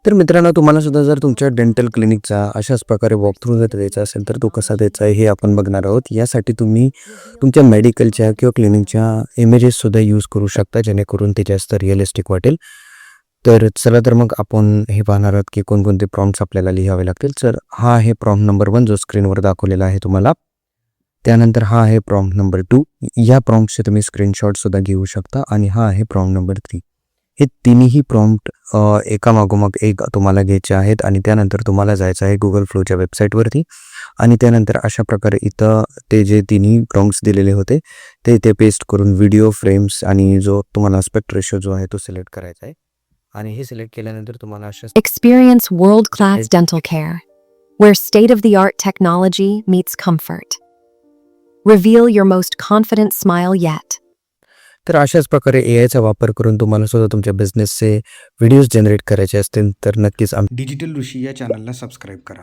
तर मित्रांनो, तुम्हाला सुद्धा जर तुमच्या डेंटल क्लिनिकचा अशाच प्रकारे वॉकथ्रू जर द्यायचा असेल तर तो कसा द्यायचा आहे हे आपण बघणार आहोत. यासाठी तुम्ही तुमच्या मेडिकलच्या किंवा क्लिनिकच्या इमेजेससुद्धा यूज करू शकता, जेणेकरून ते जास्त रिअलिस्टिक वाटेल. तर चला तर मग आपण हे पाहणार आहोत की कोणकोणते प्रॉम्प्ट्स आपल्याला लिहावे लागतील. तर हा आहे प्रॉम्प्ट नंबर 1 जो स्क्रीनवर दाखवलेला आहे तुम्हाला. त्यानंतर हा आहे प्रॉम्प्ट नंबर 2. या प्रॉम्प्टचे तुम्ही स्क्रीनशॉटसुद्धा घेऊ शकता. आणि हा आहे प्रॉम्प्ट नंबर 3. हे तिन्ही प्रॉम्प्ट एका मागोमाग एक तुम्हाला घ्यायचे आहेत आणि त्यानंतर तुम्हाला जायचं आहे गुगल फ्लोच्या वेबसाईटवरती आणि त्यानंतर अशा प्रकारे इथं ते जे तिन्ही प्रॉम्प्ट्स दिलेले होते ते इथे पेस्ट करून व्हिडिओ फ्रेम्स आणि जो तुम्हाला आस्पेक्ट रेशो जो आहे तो सिलेक्ट करायचा आहे. आणि हे सिलेक्ट केल्यानंतर तुम्हाला अशा Experience world-class dental care, where state-of-the-art technology meets comfort. Reveal your most confident smile yet. तर अशाच प्रकारे एआयचा वापर करून तुम्हाला सुद्धा तुमच्या बिझनेसचे व्हिडिओज जनरेट करायचे असतील तर नक्कीच डिजिटल ऋषी या चॅनलला सबस्क्राईब करा.